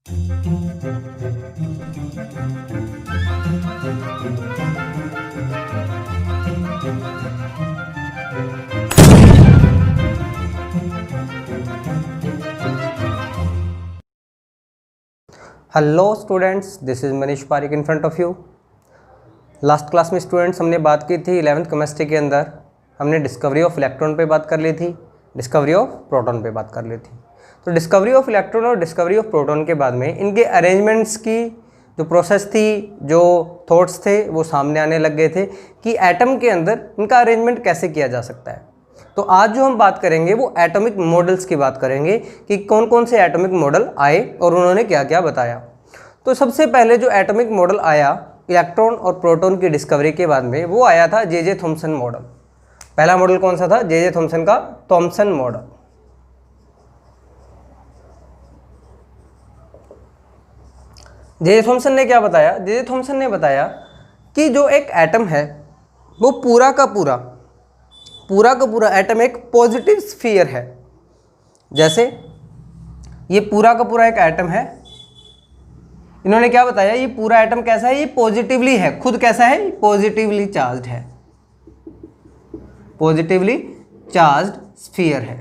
Hello students, this is Manish Parik in front of you. Last class में students हमने बात की थी 11th केमिस्ट्री के अंदर हमने डिस्कवरी ऑफ इलेक्ट्रॉन पे बात कर ली थी, डिस्कवरी ऑफ प्रोटॉन पे बात कर ली थी। तो डिस्कवरी ऑफ इलेक्ट्रॉन और डिस्कवरी ऑफ प्रोटॉन के बाद में इनके अरेंजमेंट्स की जो प्रोसेस थी, जो थॉट्स थे, वो सामने आने लग गए थे कि एटम के अंदर इनका अरेंजमेंट कैसे किया जा सकता है। तो आज जो हम बात करेंगे वो एटॉमिक मॉडल्स की बात करेंगे कि कौन कौन से एटॉमिक मॉडल आए और उन्होंने क्या क्या बताया। तो सबसे पहले जो एटॉमिक मॉडल आया इलेक्ट्रॉन और प्रोटॉन की डिस्कवरी के बाद में, वो आया था जे थॉमसन मॉडल। पहला मॉडल कौन सा था? जे थॉमसन का थॉमसन मॉडल। जे थॉमसन ने क्या बताया? जे थॉमसन ने बताया कि जो एक एटम है वो पूरा का पूरा एटम एक पॉजिटिव स्फीयर है। जैसे ये पूरा का पूरा एक एटम है, इन्होंने क्या बताया? ये पूरा एटम कैसा है? ये पॉजिटिवली है, खुद कैसा है? पॉजिटिवली चार्ज्ड है, पॉजिटिवली चार्ज्ड स्फीयर है।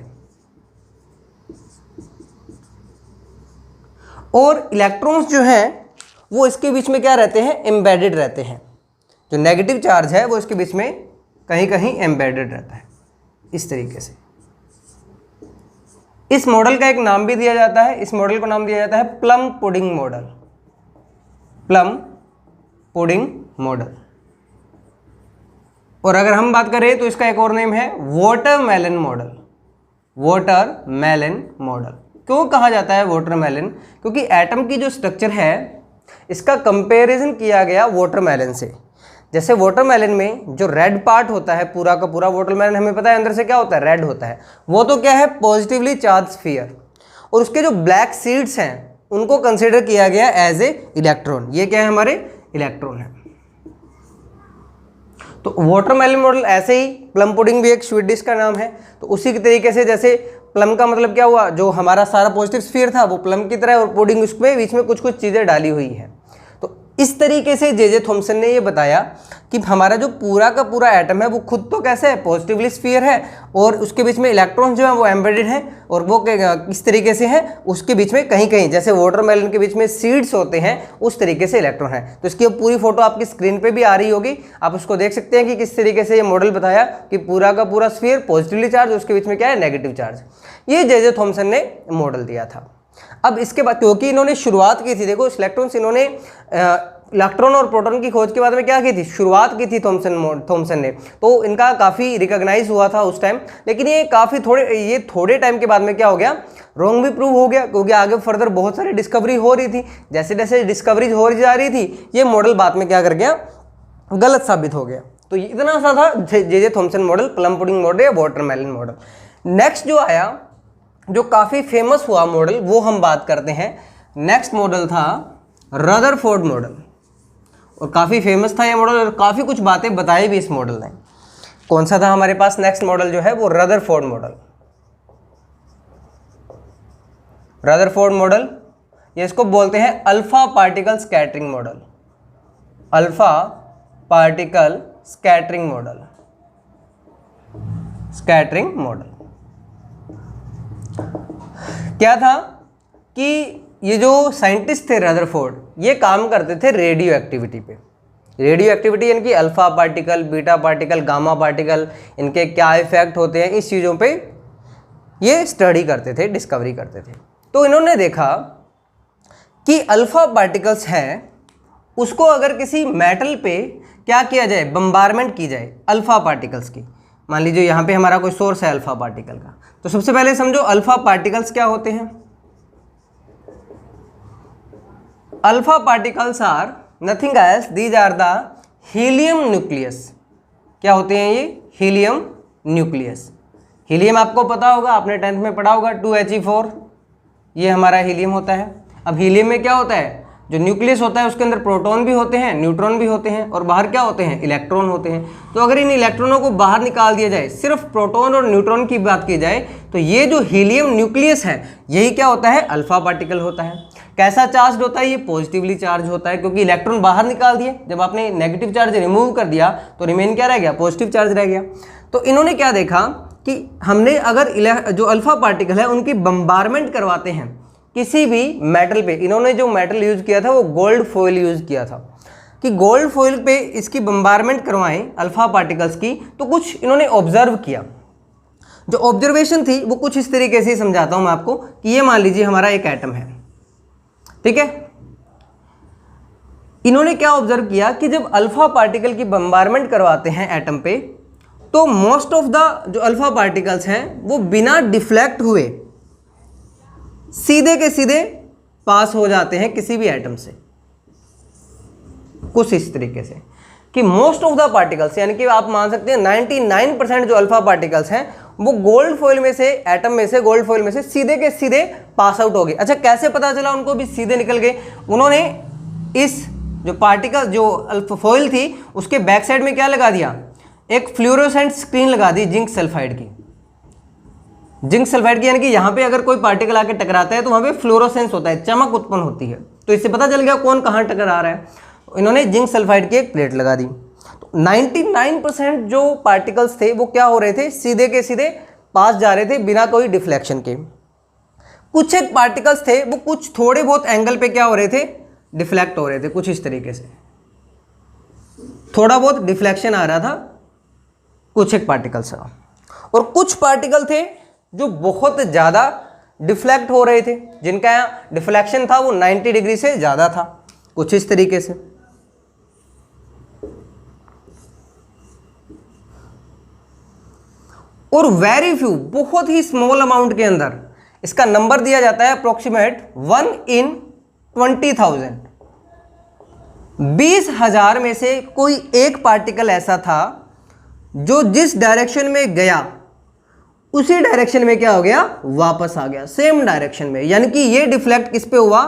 और इलेक्ट्रॉन्स जो हैं वो इसके बीच में क्या रहते हैं? एम्बेडेड रहते हैं। जो नेगेटिव चार्ज है वो इसके बीच में कहीं कहीं एम्बेडेड रहता है, इस तरीके से। इस मॉडल का एक नाम भी दिया जाता है, इस मॉडल को नाम दिया जाता है plum pudding model, plum pudding model. और अगर हम बात करें तो इसका एक और नेम है वाटरमेलन मॉडल, वाटरमेलन मॉडल। क्यों कहा जाता है वाटरमेलन? क्योंकि एटम की जो स्ट्रक्चर है इसका कंपैरिजन किया गया वाटरमेलन से। जैसे वाटरमेलन में जो रेड पार्ट होता है, पूरा का पूरा वाटरमेलन हमें पता है अंदर से क्या होता है? रेड होता है। वो तो क्या है? Positively charge sphere. और उसके जो ब्लैक सीड्स हैं उनको कंसिडर किया गया एज ए इलेक्ट्रॉन। ये क्या है? हमारे इलेक्ट्रॉन है। तो वाटरमेलन मॉडल ऐसे ही, प्लम पुडिंग भी एक स्वीट डिश का नाम है, तो उसी के तरीके से जैसे प्लम का मतलब क्या हुआ? जो हमारा सारा पॉजिटिव स्फीयर था वो प्लम की तरह है, और पुडिंग उसमें बीच में कुछ कुछ चीज़ें डाली हुई है। तो इस तरीके से जे थॉमसन ने ये बताया कि हमारा जो पूरा का पूरा एटम है वो खुद तो कैसे है? पॉजिटिवली स्फीयर है, और उसके बीच में इलेक्ट्रॉन जो है वो एम्बेडेड है, और वो किस तरीके से है? उसके बीच में कहीं कहीं जैसे वाटरमेलन के बीच में सीड्स होते हैं उस तरीके से इलेक्ट्रॉन है। तो इसकी पूरी फोटो आपकी स्क्रीन पे भी आ रही होगी, आप उसको देख सकते हैं कि किस तरीके से ये मॉडल बताया कि पूरा का पूरा स्फीयर पॉजिटिवली चार्ज, उसके बीच में क्या है? Negative charge. ये जे थॉमसन ने मॉडल दिया था। अब इसके बाद क्योंकि इन्होंने शुरुआत की थी, देखो इलेक्ट्रॉन्स, इन्होंने इलेक्ट्रॉन और प्रोटॉन की खोज के बाद में क्या की थी? शुरुआत की थी थॉमसन ने। तो इनका काफ़ी रिकॉग्नाइज हुआ था उस टाइम, लेकिन ये थोड़े टाइम के बाद में क्या हो गया? रॉन्ग भी प्रूव हो गया, क्योंकि आगे फर्दर बहुत सारी डिस्कवरी हो रही थी। जैसे जैसे डिस्कवरीज हो जा रही थी, ये मॉडल बाद में क्या कर गया? गलत साबित हो गया। तो इतना सा था J Thomson model, plum pudding model या वाटरमेलन मॉडल। नेक्स्ट जो आया, जो काफ़ी फेमस हुआ मॉडल, वो हम बात करते हैं। नेक्स्ट मॉडल था रदरफोर्ड मॉडल, और काफ़ी फेमस था ये मॉडल, और काफ़ी कुछ बातें बताई भी इस मॉडल ने। कौन सा था हमारे पास नेक्स्ट मॉडल जो है? वो रदरफोर्ड मॉडल। रदरफोर्ड मॉडल, ये इसको बोलते हैं alpha particle scattering model, alpha particle scattering model, scattering model. क्या था कि ये जो साइंटिस्ट थे रदरफोर्ड, ये काम करते थे रेडियो एक्टिविटी पे। रेडियो एक्टिविटी यानी कि alpha particle, beta particle, gamma particle, इनके क्या इफेक्ट होते हैं, इस चीज़ों पे ये स्टडी करते थे, डिस्कवरी करते थे। तो इन्होंने देखा कि अल्फा पार्टिकल्स हैं, उसको अगर किसी मेटल पे क्या किया जाए? बम्बारमेंट की जाए अल्फा पार्टिकल्स की। मान लीजिए यहाँ पे हमारा कोई सोर्स है अल्फा पार्टिकल का, तो सबसे पहले समझो अल्फा पार्टिकल्स क्या होते हैं। Alpha particles are nothing else, these are the helium nucleus. क्या होते हैं ये? Helium nucleus. हीलियम आपको पता होगा, आपने 10th में पढ़ा होगा, 2He4, ये हमारा हीलियम होता है। अब हीलियम में क्या होता है? जो न्यूक्लियस होता है उसके अंदर प्रोटॉन भी होते हैं, न्यूट्रॉन भी होते हैं, और बाहर क्या होते हैं? इलेक्ट्रॉन होते हैं। तो अगर इन इलेक्ट्रॉनों को बाहर निकाल दिया जाए, सिर्फ प्रोटॉन और न्यूट्रॉन की बात की जाए, तो ये जो हीलियम न्यूक्लियस है यही क्या होता है? अल्फा पार्टिकल होता है। कैसा चार्ज होता है? ये पॉजिटिवली चार्ज होता है, क्योंकि इलेक्ट्रॉन बाहर निकाल दिए। जब आपने नेगेटिव चार्ज रिमूव कर दिया तो रिमेन क्या रह गया? पॉजिटिव चार्ज रह गया। तो इन्होंने क्या देखा कि हमने अगर जो अल्फा पार्टिकल है उनकी बम्बारमेंट करवाते हैं किसी भी मेटल पे, इन्होंने जो मेटल यूज किया था वो गोल्ड फॉइल यूज किया था, कि गोल्ड फॉइल पे इसकी बम्बारमेंट करवाएं अल्फा पार्टिकल्स की, तो कुछ इन्होंने ऑब्जर्व किया। जो ऑब्जर्वेशन थी वो कुछ इस तरीके से समझाता हूं मैं आपको कि ये मान लीजिए हमारा एक एटम है, ठीक है। इन्होंने क्या ऑब्जर्व किया कि जब अल्फा पार्टिकल की बम्बारमेंट करवाते हैं एटम पे, तो मोस्ट ऑफ द जो अल्फा पार्टिकल्स हैं वो बिना डिफ्लेक्ट हुए सीधे के सीधे पास हो जाते हैं किसी भी एटम से। कुछ इस तरीके से कि मोस्ट ऑफ द पार्टिकल्स, यानी कि आप मान सकते हैं 99% जो अल्फा पार्टिकल्स हैं वो गोल्ड फॉइल में से, एटम में से, गोल्ड फॉइल में से सीधे के सीधे पास आउट हो गए। अच्छा, कैसे पता चला उनको भी सीधे निकल गए? उन्होंने इस जो पार्टिकल, जो अल्फा फॉइल थी, उसके बैक साइड में क्या लगा दिया? एक फ्लोरोसेंट स्क्रीन लगा दी जिंक सल्फाइड की। जिंक सल्फाइड की, यानी कि यहाँ पे अगर कोई पार्टिकल आके टकराता है तो वहाँ पे फ्लोरोसेंस होता है, चमक उत्पन्न होती है, तो इससे पता चल गया कौन कहाँ टकरा रहा है। इन्होंने जिंक सल्फाइड की एक प्लेट लगा दी। तो 99% जो पार्टिकल्स थे वो क्या हो रहे थे? सीधे के सीधे पास जा रहे थे बिना कोई डिफ्लेक्शन के। कुछ एक पार्टिकल्स थे वो कुछ थोड़े बहुत एंगल पे क्या हो रहे थे? डिफ्लेक्ट हो रहे थे, कुछ इस तरीके से थोड़ा बहुत डिफ्लेक्शन आ रहा था कुछ एक पार्टिकल्स का। और कुछ पार्टिकल थे जो बहुत ज़्यादा डिफ्लेक्ट हो रहे थे, जिनका डिफ्लेक्शन था वो 90 डिग्री से ज़्यादा था, कुछ इस तरीके से। और वेरी फ्यू, बहुत ही स्मॉल अमाउंट के अंदर, इसका नंबर दिया जाता है अप्रोक्सीमेट 1 in 20,000। 20,000 में से कोई एक पार्टिकल ऐसा था जो जिस डायरेक्शन में गया उसी डायरेक्शन में क्या हो गया? वापस आ गया, सेम डायरेक्शन में। यानी कि ये डिफ्लेक्ट किस पे हुआ?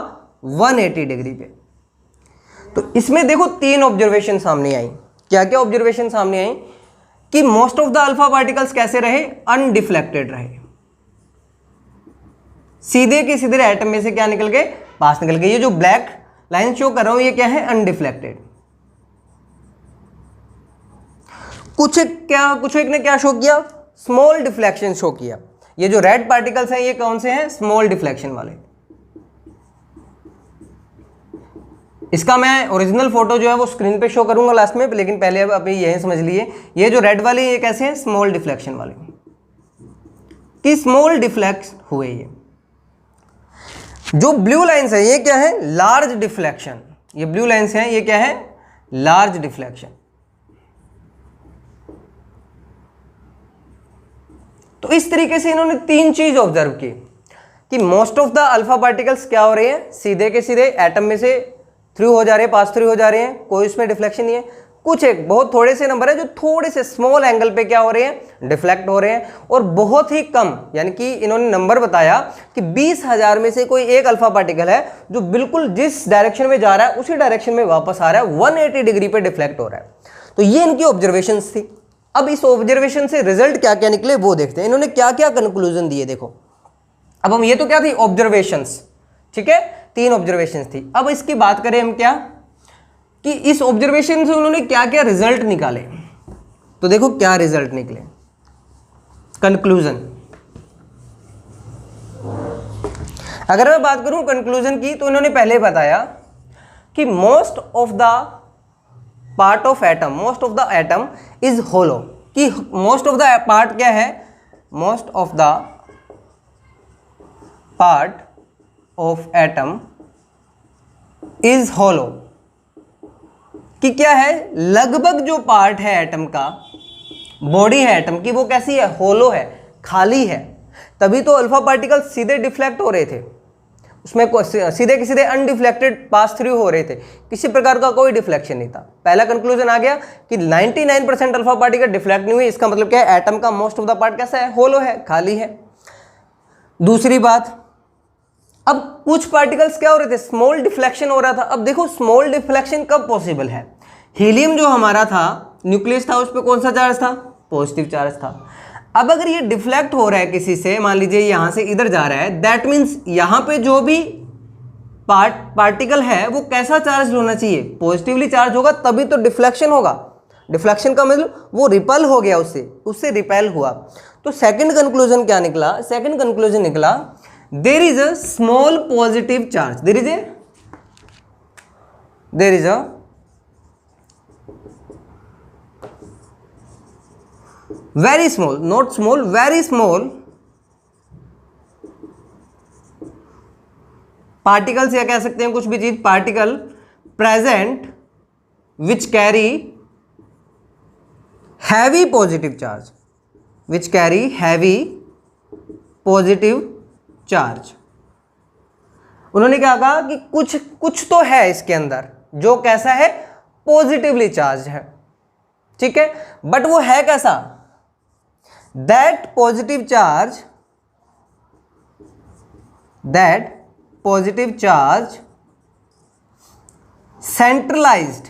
180 डिग्री पे। तो इसमें देखो 3 ऑब्जर्वेशन सामने आई। क्या क्या ऑब्जर्वेशन सामने आई? कि most of the alpha particles कैसे रहे? अनडिफ्लेक्टेड रहे, सीधे के सीधे एटम में से क्या निकल गए? पास निकल गए। ये जो ब्लैक लाइन शो कर रहा हूं ये क्या है? अनडिफ्लेक्टेड। कुछ एक ने क्या शो किया? स्मॉल डिफ्लेक्शन शो किया। ये जो रेड पार्टिकल्स हैं ये कौन से हैं? स्मॉल डिफ्लेक्शन वाले। इसका मैं ओरिजिनल फोटो जो है वो स्क्रीन पे शो करूंगा लास्ट में, लेकिन पहले अब अभी यही समझ लिए, ये जो रेड वाले ये कैसे हैं? स्मॉल डिफ्लेक्शन वाले, कि स्मॉल डिफ्लेक्ट हुए। ये जो ब्लू लाइंस है ये क्या है? Large deflection. ये ब्लू लाइंस हैं ये क्या है? Large deflection. तो इस तरीके से इन्होंने 3 चीज ऑब्जर्व की कि most of the alpha particles क्या हो रहे हैं? सीधे के सीधे एटम में से थ्रू हो जा रहे हैं, पास थ्रू हो जा रहे हैं, कोई उसमें डिफ्लेक्शन नहीं है। कुछ एक बहुत थोड़े से नंबर है जो थोड़े से स्मॉल एंगल पे क्या हो रहे हैं? डिफ्लेक्ट हो रहे हैं। और बहुत ही कम, यानी कि इन्होंने नंबर बताया कि 20,000 में से कोई एक अल्फा पार्टिकल है जो बिल्कुल जिस डायरेक्शन में जा रहा है उसी डायरेक्शन में वापस आ रहा है, 180 डिग्री पे डिफ्लेक्ट हो रहा है। तो ये इनकी ऑब्जर्वेशंस थी। अब इस ऑब्जर्वेशन से रिजल्ट क्या क्या निकले वो देखते हैं। इन्होंने क्या क्या कंक्लूजन दिए देखो। अब हम, ये तो क्या थी? ऑब्जर्वेशंस, ठीक है, 3 ऑब्जर्वेशंस थी। अब इसकी बात करें हम क्या कि इस ऑब्जर्वेशन से उन्होंने क्या क्या रिजल्ट निकाले। तो देखो क्या रिजल्ट निकले, कंक्लूजन। अगर मैं बात करूं कंक्लूजन की, तो इन्होंने पहले बताया कि most of the part of atom, most of the atom is hollow. कि मोस्ट ऑफ द पार्ट क्या है? Most of the part of atom is hollow. कि क्या है? लगभग जो पार्ट है एटम का, बॉडी है एटम की, वो कैसी है? होलो है, खाली है। तभी तो अल्फा पार्टिकल सीधे डिफ्लेक्ट हो रहे थे, उसमें सीधे के सीधे अनडिफ्लेक्टेड पास थ्रू हो रहे थे, किसी प्रकार का कोई डिफ्लेक्शन नहीं था। पहला कंक्लूजन आ गया कि 99% अल्फा पार्टिकल डिफ्लेक्ट नहीं हुए। इसका मतलब क्या है? एटम का मोस्ट ऑफ द पार्ट कैसा है? होलो है, खाली है। दूसरी बात, अब कुछ पार्टिकल्स क्या हो रहे थे? स्मॉल डिफ्लेक्शन हो रहा था। अब देखो स्मॉल डिफ्लेक्शन कब पॉसिबल है? हीलियम जो हमारा था, न्यूक्लियस था, उस पर कौन सा चार्ज था? पॉजिटिव चार्ज था। अब अगर ये डिफ्लेक्ट हो रहा है किसी से, मान लीजिए यहां से इधर जा रहा है, दैट मीन्स यहां पे जो भी पार्टिकल है वो कैसा चार्ज होना चाहिए, पॉजिटिवली चार्ज होगा तभी तो डिफ्लेक्शन होगा। डिफ्लेक्शन का मतलब वो रिपल हो गया, उससे रिपेल हुआ। तो सेकंड कंक्लूजन क्या निकला, सेकंड कंक्लूजन निकला there is a small positive charge, there is a very small, not small, very small particles, या कह सकते हैं कुछ भी चीज, particle present which carry heavy positive charge, which carry heavy positive charge. उन्होंने क्या कहा कि कुछ तो है इसके अंदर जो कैसा है, पॉजिटिवली चार्ज है, ठीक है, बट वो है कैसा, that positive charge centralized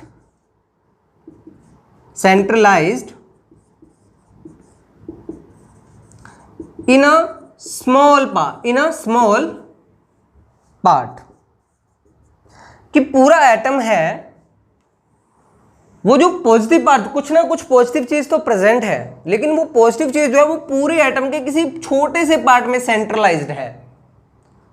in a small part, कि पूरा एटम है, वो जो पॉजिटिव पार्ट, कुछ ना कुछ पॉजिटिव चीज तो प्रेजेंट है, लेकिन वो पॉजिटिव चीज जो है वो पूरे एटम के किसी छोटे से पार्ट में सेंट्रलाइज्ड है,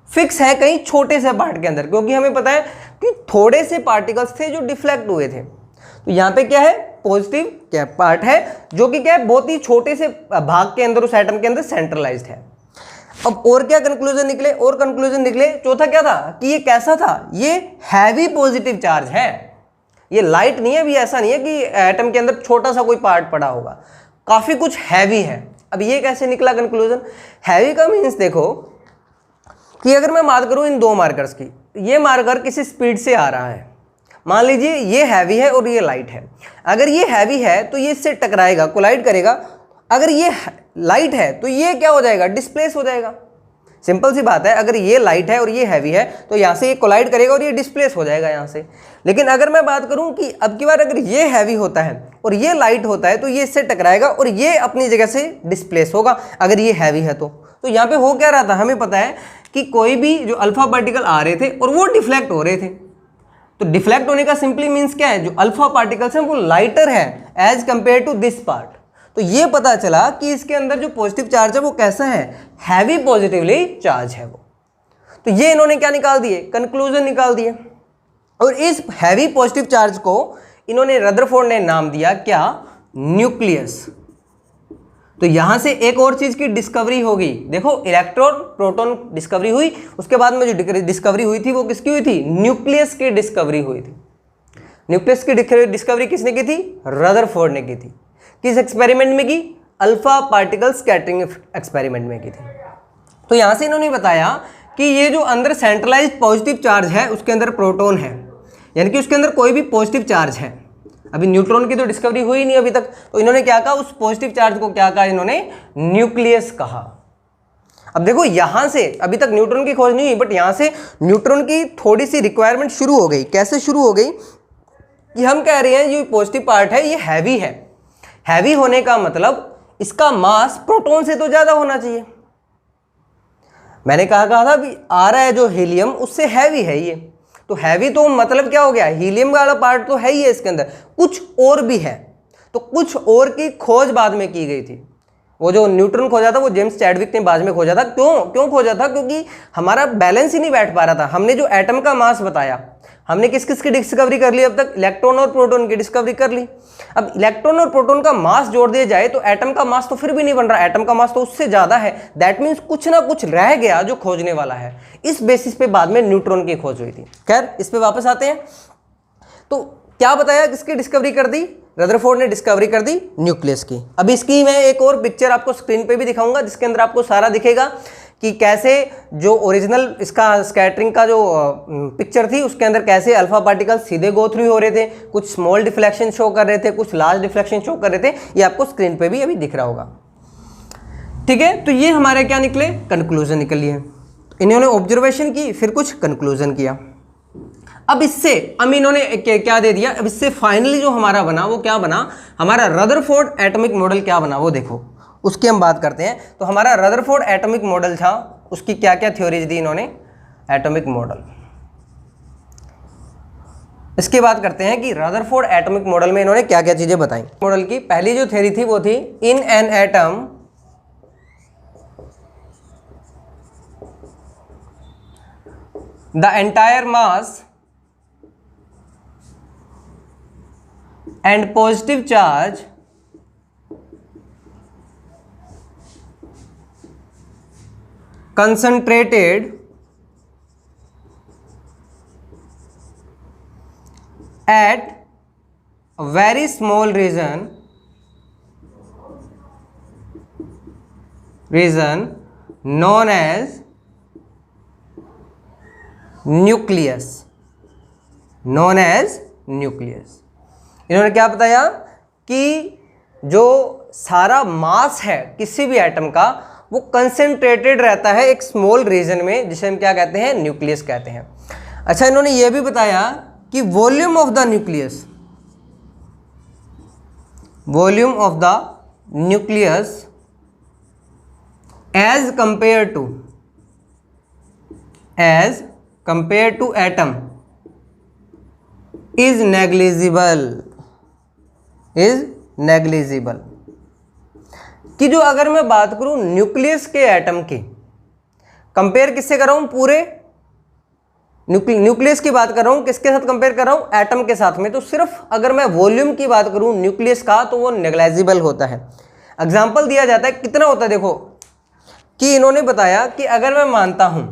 फिक्स है कहीं छोटे से पार्ट के अंदर, क्योंकि हमें पता है कि थोड़े से पार्टिकल्स थे जो डिफ्लेक्ट हुए थे। तो यहां पे क्या है, पॉजिटिव क्या पार्ट है जो कि क्या है, बहुत ही छोटे से भाग के अंदर, उस एटम के अंदर सेंट्रलाइज्ड है। अब और क्या कंक्लूजन निकले, और कंक्लूजन निकले, चौथा क्या था कि ये कैसा था, ये हैवी पॉजिटिव चार्ज है, ये लाइट नहीं है, अभी ऐसा नहीं है कि एटम के अंदर छोटा सा कोई पार्ट पड़ा होगा, काफी कुछ हैवी है। अब ये कैसे निकला कंक्लूजन, हैवी का मीन्स देखो कि अगर मैं बात करूं इन दो मार्कर्स की, ये मार्कर किसी स्पीड से आ रहा है, मान लीजिए ये हैवी है और ये लाइट है, अगर ये हैवी है तो ये इससे टकराएगा, कोलाइड करेगा, अगर ये लाइट है तो ये क्या हो जाएगा, डिस्प्लेस हो जाएगा। सिंपल सी बात है, अगर ये लाइट है और ये हैवी है तो यहाँ से ये कोलाइड करेगा और ये डिस्प्लेस हो जाएगा यहाँ से। लेकिन अगर मैं बात करूँ कि अब की बार अगर ये हैवी होता है और ये लाइट होता है तो ये इससे टकराएगा और ये अपनी जगह से डिस्प्लेस होगा, अगर ये हैवी है तो यहाँ पे हो क्या रहा था, हमें पता है कि कोई भी जो अल्फा पार्टिकल आ रहे थे और वो डिफ्लेक्ट हो रहे थे, तो डिफ्लेक्ट होने का सिंपली मीन्स क्या है, जो अल्फा पार्टिकल्स हैं वो लाइटर है as compare to this part. तो ये पता चला कि इसके अंदर जो पॉजिटिव चार्ज है वो कैसा है, हैवी पॉजिटिवली चार्ज है वो। तो ये इन्होंने क्या निकाल दिए, कंक्लूजन निकाल दिए। और इस हैवी पॉजिटिव चार्ज को इन्होंने रदरफोर्ड ने नाम दिया क्या, न्यूक्लियस। तो यहां से एक और चीज की डिस्कवरी होगी, देखो इलेक्ट्रॉन प्रोटॉन डिस्कवरी हुई, उसके बाद में जो डिस्कवरी हुई थी वो किसकी हुई थी, न्यूक्लियस की डिस्कवरी हुई थी। न्यूक्लियस की डिस्कवरी किसने की थी, रदरफोर्ड ने की थी। किस एक्सपेरिमेंट में की, अल्फा पार्टिकल स्कैटरिंग एक्सपेरिमेंट में की थी। तो यहां से इन्होंने बताया कि ये जो अंदर सेंट्रलाइज्ड पॉजिटिव चार्ज है उसके अंदर प्रोटॉन है, यानी कि उसके अंदर कोई भी पॉजिटिव चार्ज है। अभी न्यूट्रॉन की तो डिस्कवरी हुई नहीं अभी तक, तो इन्होंने क्या कहा, उस पॉजिटिव चार्ज को क्या कहा इन्होंने, न्यूक्लियस कहा। अब देखो यहां से अभी तक न्यूट्रॉन की खोज नहीं हुई, बट यहां से न्यूट्रॉन की थोड़ी सी रिक्वायरमेंट शुरू हो गई। कैसे शुरू हो गई कि हम कह रहे हैं ये पॉजिटिव पार्ट है ये हैवी है, हैवी होने का मतलब इसका मास प्रोटॉन से तो ज्यादा होना चाहिए। मैंने कहा था भी आ रहा है जो हीलियम उससे हैवी है ये, तो हैवी तो मतलब क्या हो गया, हीलियम वाला पार्ट तो है ही है इसके अंदर, कुछ और भी है। तो कुछ और की खोज बाद में की गई थी। वो जो न्यूट्रॉन खोजा था वो जेम्स चैडविक ने बाद में खोजा था। क्यों खोजा था, क्योंकि हमारा बैलेंस ही नहीं बैठ पा रहा था। हमने जो एटम का मास बताया, हमने किस किस की डिस्कवरी कर ली अब तक, इलेक्ट्रॉन और प्रोटॉन की डिस्कवरी कर ली। अब इलेक्ट्रॉन और प्रोटॉन का मास जोड़ दिया जाए तो एटम का मास तो फिर भी नहीं बन रहा, एटम का मास तो उससे ज्यादा है। दैट मीन्स कुछ ना कुछ रह गया जो खोजने वाला है। इस बेसिस पे बाद में न्यूट्रॉन की खोज हुई थी। खैर इस पे वापस आते हैं। तो क्या बताया, किसकी डिस्कवरी कर दी, रदरफोर्ड ने डिस्कवरी कर दी न्यूक्लियस की। अब इसकी मैं एक और पिक्चर आपको स्क्रीन पे भी दिखाऊंगा जिसके अंदर आपको सारा दिखेगा कि कैसे जो ओरिजिनल इसका स्कैटरिंग का जो पिक्चर थी उसके अंदर कैसे अल्फा पार्टिकल सीधे गो थ्रू हो रहे थे, कुछ स्मॉल डिफ्लेक्शन शो कर रहे थे, कुछ लार्ज डिफ्लेक्शन शो कर रहे थे। ये आपको स्क्रीन पे भी अभी दिख रहा होगा। ठीक है, तो ये हमारे क्या निकले, कंक्लूजन निकली है। इन्होंने ऑब्जर्वेशन की, फिर कुछ कंक्लूजन किया। अब इससे इन्होंने क्या दे दिया, अब इससे फाइनली जो हमारा बना वो क्या बना, हमारा रदरफोर्ड एटॉमिक मॉडल क्या बना वो देखो, उसकी हम बात करते हैं। तो हमारा रदरफोर्ड एटॉमिक मॉडल था, उसकी क्या क्या थ्योरीज दी इन्होंने, एटॉमिक मॉडल। इसकी बात करते हैं कि रदरफोर्ड एटॉमिक मॉडल में इन्होंने क्या क्या चीजें बताई। मॉडल की पहली जो थ्योरी थी वो थी in an atom the entire mass and positive charge concentrated at a very small region known as nucleus, इन्होंने क्या बताया कि जो सारा मास है किसी भी एटम का वो कंसेंट्रेटेड रहता है एक स्मॉल रीजन में, जिसे हम क्या कहते हैं, न्यूक्लियस कहते हैं। अच्छा, इन्होंने ये भी बताया कि volume of the nucleus as compare to atom is negligible, कि जो अगर मैं बात करूं न्यूक्लियस के एटम की, कंपेयर किससे कर रहा हूं, पूरे न्यूक्लियस की बात कर रहा हूं, किसके साथ कंपेयर कर रहा हूं, एटम के साथ में, तो सिर्फ अगर मैं वॉल्यूम की बात करूं न्यूक्लियस का तो वो नेग्लिजिबल होता है। एग्जांपल दिया जाता है, कितना होता है, देखो कि इन्होंने बताया कि अगर मैं मानता हूं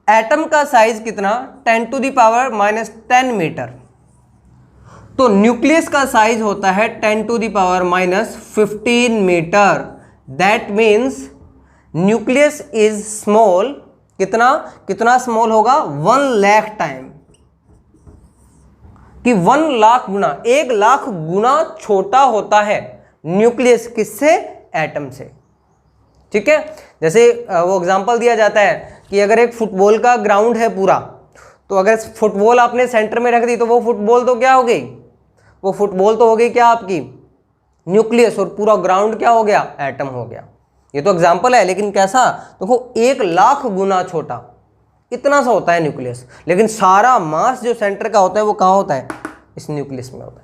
एटम का साइज कितना 10⁻⁻10 मीटर, तो न्यूक्लियस का साइज होता है 10⁻⁻15 मीटर। That means nucleus is small, कितना स्मॉल होगा, 1 लाख टाइम, कि 1 लाख गुना, 1 लाख गुना छोटा होता है न्यूक्लियस, किससे, एटम से। ठीक है, जैसे वो एग्जांपल दिया जाता है कि अगर एक फुटबॉल का ग्राउंड है पूरा, तो अगर फुटबॉल आपने सेंटर में रख दी तो वो फुटबॉल तो क्या हो गई, वो फुटबॉल तो हो गई क्या आपकी, न्यूक्लियस, और पूरा ग्राउंड क्या हो गया, एटम हो गया। ये तो एग्जांपल है, लेकिन कैसा, देखो 1 लाख गुना छोटा, इतना सा होता है न्यूक्लियस, लेकिन सारा मास जो सेंटर का होता है वो कहाँ होता है, इस न्यूक्लियस में होता है।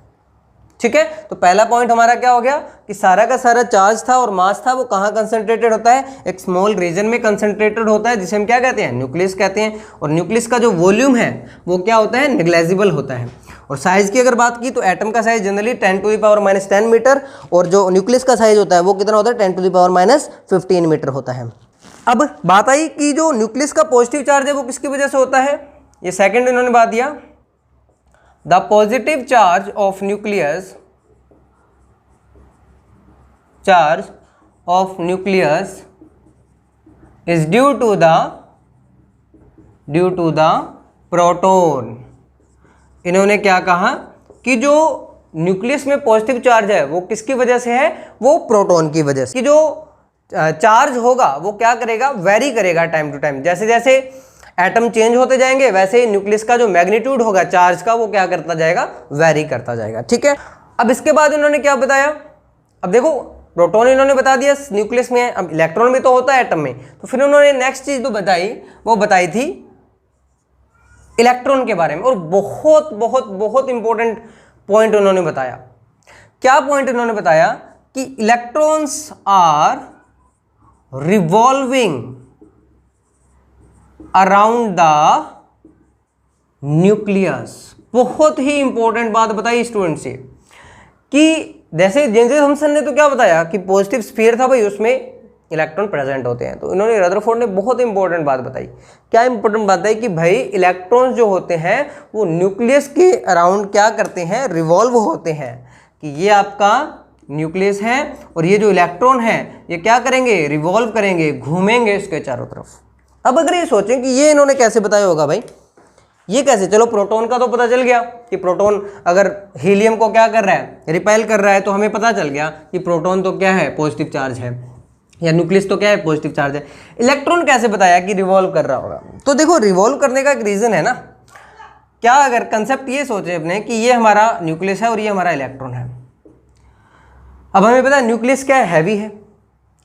ठीक है, तो पहला पॉइंट हमारा क्या हो गया कि सारा का सारा चार्ज था और मास था वो कहाँ कंसंट्रेटेड होता है, एक स्मॉल रीजन में कंसंट्रेटेड होता है, जिसे हम क्या कहते हैं, न्यूक्लियस कहते हैं। और न्यूक्लियस का जो वॉल्यूम है वो क्या होता है, नेग्लिजिबल होता है। और साइज की अगर बात की तो एटम का साइज जनरली 10⁻⁻10 मीटर, और जो न्यूक्लियस का साइज होता है वो कितना होता है, 10⁻⁻15 मीटर होता है। अब बात आई कि जो न्यूक्लियस का पॉजिटिव चार्ज है वो किसकी वजह से होता है, ये सेकंड इन्होंने बात दिया, the positive charge of nucleus is due to the proton. इन्होंने क्या कहा कि जो न्यूक्लियस में पॉजिटिव चार्ज है वो किसकी वजह से है, वो प्रोटॉन की वजह से। कि जो चार्ज होगा वो क्या करेगा, वेरी करेगा टाइम टू टाइम, जैसे जैसे एटम चेंज होते जाएंगे वैसे ही न्यूक्लियस का जो मैग्नीट्यूड होगा चार्ज का वो क्या करता जाएगा, वेरी करता जाएगा। ठीक है, अब इसके बाद इन्होंने क्या बताया, अब देखो प्रोटॉन इन्होंने बता दिया न्यूक्लियस में है, अब इलेक्ट्रॉन भी तो होता है एटम में, तो फिर उन्होंने नेक्स्ट चीज जो बताई वो बताई थी इलेक्ट्रॉन के बारे में, और बहुत बहुत बहुत इंपॉर्टेंट पॉइंट उन्होंने बताया। क्या पॉइंट इन्होंने बताया कि electrons are revolving around the nucleus. बहुत ही इंपॉर्टेंट बात बताई स्टूडेंट से कि जैसे जेम्स थॉमसन ने तो क्या बताया कि पॉजिटिव स्फीयर था भाई, उसमें इलेक्ट्रॉन प्रेजेंट होते हैं, तो इन्होंने रदरफोर्ड ने बहुत इंपॉर्टेंट बात बताई। क्या इंपॉर्टेंट बात है कि भाई इलेक्ट्रॉन्स जो होते हैं वो न्यूक्लियस के अराउंड क्या करते हैं, रिवॉल्व होते हैं, कि ये आपका न्यूक्लियस है और ये जो इलेक्ट्रॉन है ये क्या करेंगे, रिवॉल्व करेंगे, घूमेंगे इसके चारों तरफ। अब अगर ये सोचें कि ये इन्होंने कैसे बताया होगा भाई, ये कैसे, चलो प्रोटॉन का तो पता चल गया कि प्रोटॉन अगर हीलियम को क्या कर रहा है, रिपेल कर रहा है, तो हमें पता चल गया कि प्रोटॉन तो क्या है, पॉजिटिव चार्ज है, या न्यूक्लियस तो क्या है, पॉजिटिव चार्ज है। इलेक्ट्रॉन कैसे बताया कि रिवॉल्व कर रहा होगा, तो देखो रिवॉल्व करने का एक रीजन है ना, क्या अगर कंसेप्ट ये सोचे अपने कि ये हमारा न्यूक्लियस है और ये हमारा इलेक्ट्रॉन है। अब हमें पता है न्यूक्लियस क्या है, हैवी है,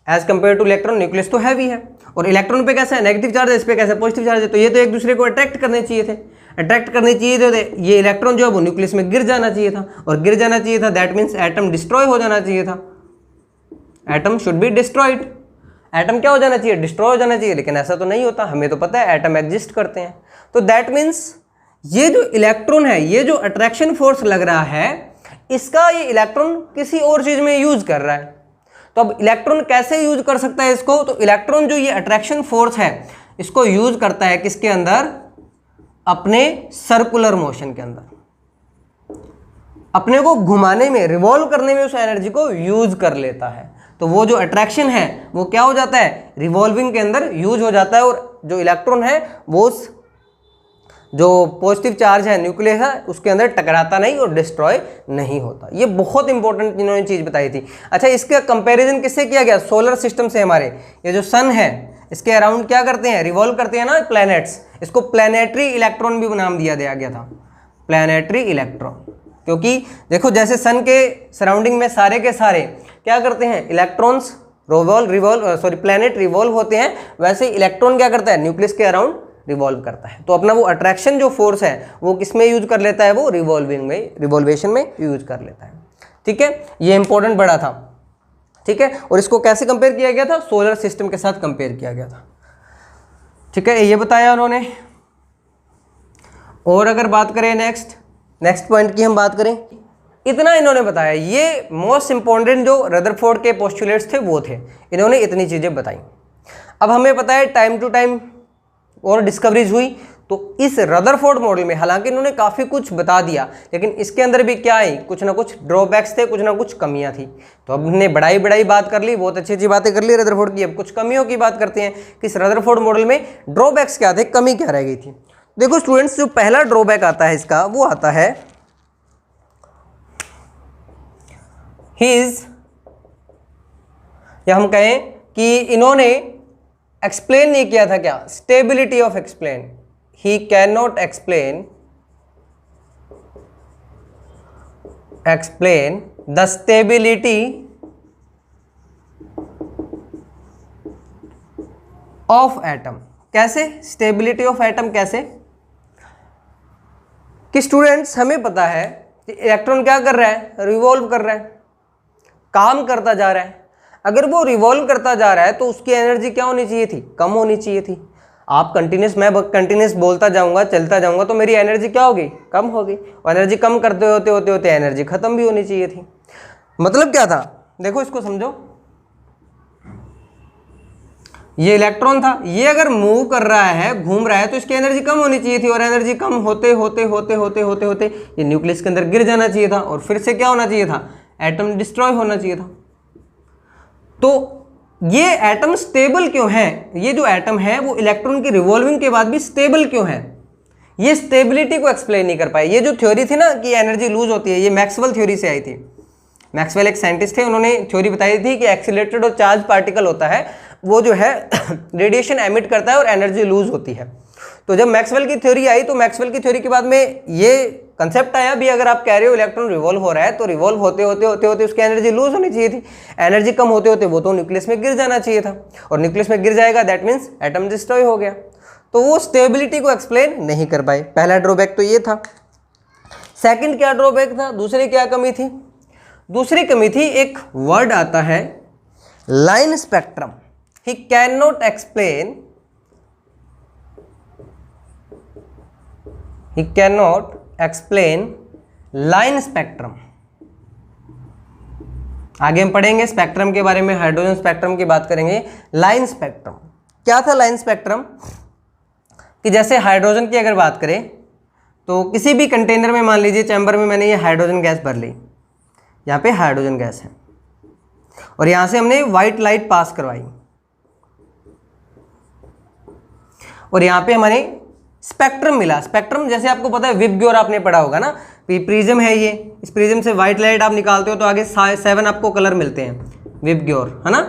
as compare to electron nucleus तो हैवी है, और इलेक्ट्रॉन पे कैसा है, नेगेटिव चार्ज है, इस पे कैसा पॉजिटिव चार्ज है, तो ये तो एक दूसरे को अट्रैक्ट करने चाहिए थे, अट्रैक्ट करने चाहिए थे, ये इलेक्ट्रॉन जो है वो न्यूक्लियस में गिर जाना चाहिए था, और गिर जाना चाहिए था दैट मीन्स एटम डिस्ट्रॉय हो जाना चाहिए था, atom should be destroyed, atom क्या हो जाना चाहिए, डिस्ट्रॉय हो जाना चाहिए, लेकिन ऐसा तो नहीं होता, हमें तो पता है एटम एग्जिस्ट करते हैं। तो दैट मीन्स ये जो इलेक्ट्रॉन है, ये जो अट्रैक्शन फोर्स लग रहा है, इसका ये इलेक्ट्रॉन किसी और चीज में यूज कर रहा है। तो अब इलेक्ट्रॉन कैसे यूज कर सकता है इसको, तो इलेक्ट्रॉन जो ये अट्रैक्शन फोर्स है इसको यूज करता है किसके अंदर, अपने सर्कुलर मोशन के अंदर, अपने को घुमाने में, रिवॉल्व करने में उस एनर्जी को यूज कर लेता है। तो वो जो अट्रैक्शन है वो क्या हो जाता है, रिवॉल्विंग के अंदर यूज हो जाता है, और जो इलेक्ट्रॉन है वो उस जो पॉजिटिव चार्ज है न्यूक्लियस है उसके अंदर टकराता नहीं और डिस्ट्रॉय नहीं होता। ये बहुत इंपॉर्टेंट इन्होंने चीज बताई थी। अच्छा, इसका कंपैरिजन किससे किया गया, सोलर सिस्टम से। हमारे ये जो सन है इसके अराउंड क्या करते हैं, रिवॉल्व करते हैं ना प्लैनेट्स, इसको प्लैनेटरी इलेक्ट्रॉन भी नाम दिया गया था, प्लैनेटरी इलेक्ट्रॉन, क्योंकि देखो जैसे सन के सराउंडिंग में सारे के सारे क्या करते हैं, इलेक्ट्रॉन्स प्लैनेट रिवॉल्व होते हैं, वैसे इलेक्ट्रॉन क्या करता है, न्यूक्लियस के अराउंड रिवॉल्व करता है। तो अपना वो अट्रैक्शन जो फोर्स है वो किस में यूज कर लेता है, वो रिवॉल्वेशन में यूज कर लेता है। ठीक है, ये इंपॉर्टेंट बड़ा था। ठीक है, और इसको कैसे कंपेयर किया गया था, सोलर सिस्टम के साथ कंपेयर किया गया था। ठीक है, ये बताया उन्होंने। और अगर बात करें नेक्स्ट पॉइंट की हम बात करें, इतना इन्होंने बताया, ये मोस्ट इंपॉर्टेंट जो रदरफोर्ड के पोस्टुलेट्स थे वो थे, इन्होंने इतनी चीजें बताई। अब हमें पता है टाइम टू टाइम और डिस्कवरीज हुई, तो इस रदरफोर्ड मॉडल में हालांकि इन्होंने काफ़ी कुछ बता दिया, लेकिन इसके अंदर भी क्या आई, कुछ ना कुछ ड्रॉबैक्स थे, कुछ ना कुछ कमियां थी। तो अब हमने बड़ाई बात कर ली, बहुत अच्छी बातें कर ली रदरफोर्ड की। अब कुछ कमियों की बात करते हैं कि इस रदरफोर्ड मॉडल में ड्रॉबैक्स क्या थे, कमी क्या रह गई थी। देखो स्टूडेंट्स, जो पहला ड्रॉबैक आता है इसका, वो आता है हिज, या हम कहें कि इन्होंने एक्सप्लेन नहीं किया था क्या, stability of explain, he can not explain the stability of atom. कैसे स्टेबिलिटी ऑफ एटम, कैसे कि स्टूडेंट्स हमें पता है कि इलेक्ट्रॉन क्या कर रहा है, रिवॉल्व कर रहा है, काम करता जा रहा है। अगर वो रिवॉल्व करता जा रहा है तो उसकी एनर्जी क्या होनी चाहिए थी, कम होनी चाहिए थी। मैं कंटिन्यूस बोलता जाऊंगा, चलता जाऊंगा, तो मेरी एनर्जी क्या होगी, कम होगी, और एनर्जी कम करते होते एनर्जी खत्म भी होनी चाहिए थी। मतलब क्या था, देखो इसको समझो, ये इलेक्ट्रॉन था, ये अगर मूव कर रहा है, घूम रहा है, तो इसकी एनर्जी कम होनी चाहिए थी, और एनर्जी कम होते होते ये न्यूक्लियस के अंदर गिर जाना चाहिए था, और फिर से क्या होना चाहिए था, एटम डिस्ट्रॉय होना चाहिए था। तो ये एटम स्टेबल क्यों है, ये जो एटम है वो इलेक्ट्रॉन की रिवॉल्विंग के बाद भी स्टेबल क्यों है, ये स्टेबिलिटी को एक्सप्लेन नहीं कर पाए। ये जो थ्योरी थी ना कि एनर्जी लूज होती है, ये मैक्सवेल थ्योरी से आई थी। मैक्सवेल एक साइंटिस्ट थे, उन्होंने थ्योरी बताई थी कि एक्सीलरेटेड और चार्ज पार्टिकल होता है, वो जो है रेडिएशन एमिट करता है और एनर्जी लूज होती है। तो जब मैक्सवेल की थ्योरी आई, तो मैक्सवेल की थ्योरी के बाद में ये कंसेप्ट आया भी, अगर आप कह रहे हो इलेक्ट्रॉन रिवॉल्व हो रहा है, तो रिवॉल्व होते होते उसकी एनर्जी लूज होनी चाहिए थी, एनर्जी कम होते होते वो तो न्यूक्लियस में गिर जाना चाहिए था, और न्यूक्लियस में गिर जाएगा दैट मीन्स एटम डिस्ट्रॉय हो गया। तो वो स्टेबिलिटी को एक्सप्लेन नहीं कर पाए। पहला ड्रॉबैक तो ये था। सेकंड क्या ड्रॉबैक था, दूसरी क्या कमी थी, दूसरी कमी थी एक वर्ड आता है line spectrum. He can not explain, he cannot explain line spectrum. आगे हम पढ़ेंगे स्पेक्ट्रम के बारे में, हाइड्रोजन स्पेक्ट्रम की बात करेंगे। लाइन स्पेक्ट्रम क्या था, लाइन स्पेक्ट्रम कि जैसे हाइड्रोजन की अगर बात करें तो किसी भी कंटेनर में, मान लीजिए चैम्बर में मैंने ये हाइड्रोजन गैस भर ली, यहाँ पे हाइड्रोजन गैस है, और यहाँ से हमने व्हाइट लाइट पास करवाई, और यहाँ पे हमारे स्पेक्ट्रम मिला। स्पेक्ट्रम जैसे आपको पता है विबग्योर आपने पढ़ा होगा ना, प्रिज्म है ये, इस प्रिज्म से व्हाइट लाइट आप निकालते हो तो आगे 7 आपको कलर मिलते हैं, विबग्योर, है ना।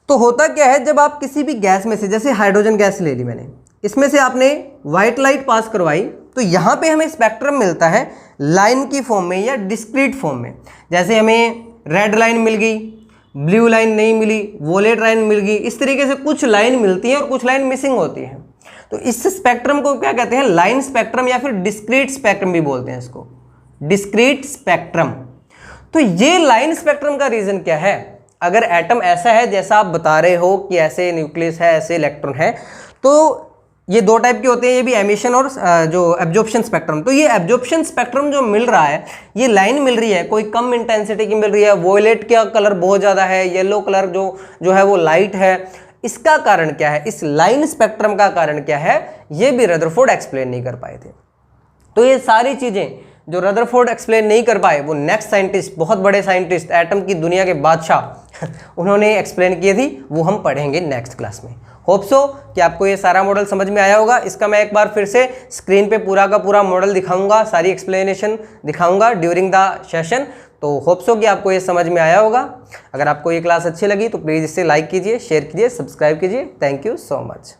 तो होता क्या है, जब आप किसी भी गैस में से, जैसे हाइड्रोजन गैस ले ली मैंने, इसमें से आपने व्हाइट लाइट पास करवाई, तो यहाँ पे हमें स्पेक्ट्रम मिलता है लाइन की फॉर्म में या डिस्क्रीट फॉर्म में। जैसे हमें रेड लाइन मिल गई, ब्लू लाइन नहीं मिली, वोलेट लाइन मिल गई, इस तरीके से कुछ लाइन मिलती है और कुछ लाइन मिसिंग होती है। तो इस स्पेक्ट्रम को क्या कहते हैं, लाइन स्पेक्ट्रम या फिर डिस्क्रीट स्पेक्ट्रम भी बोलते हैं इसको, डिस्क्रीट स्पेक्ट्रम। तो ये लाइन स्पेक्ट्रम का रीजन क्या है, अगर एटम ऐसा है जैसा आप बता रहे हो कि ऐसे न्यूक्लियस है, ऐसे इलेक्ट्रॉन है, तो ये दो टाइप के होते हैं, ये भी एमिशन और जो एब्जॉर्प्शन स्पेक्ट्रम। तो ये एब्जॉर्प्शन स्पेक्ट्रम जो मिल रहा है, ये लाइन मिल रही है, कोई कम इंटेंसिटी की मिल रही है, वोयलेट का कलर बहुत ज़्यादा है, येलो कलर जो है वो लाइट है, इसका कारण क्या है, इस लाइन स्पेक्ट्रम का कारण क्या है, ये भी रदरफोर्ड एक्सप्लेन नहीं कर पाए थे। तो ये सारी चीज़ें जो रदरफोर्ड एक्सप्लेन नहीं कर पाए, वो नेक्स्ट साइंटिस्ट, बहुत बड़े साइंटिस्ट, एटम की दुनिया के बादशाह उन्होंने एक्सप्लेन किए थी, वो हम पढ़ेंगे नेक्स्ट क्लास में। होप सो कि आपको ये सारा मॉडल समझ में आया होगा। इसका मैं एक बार फिर से स्क्रीन पे पूरा का पूरा मॉडल दिखाऊंगा, सारी एक्सप्लेनेशन दिखाऊंगा ड्यूरिंग द सेशन। तो होप सो कि आपको ये समझ में आया होगा। अगर आपको ये क्लास अच्छी लगी तो प्लीज़ इसे लाइक कीजिए, शेयर कीजिए, सब्सक्राइब कीजिए। Thank you so much.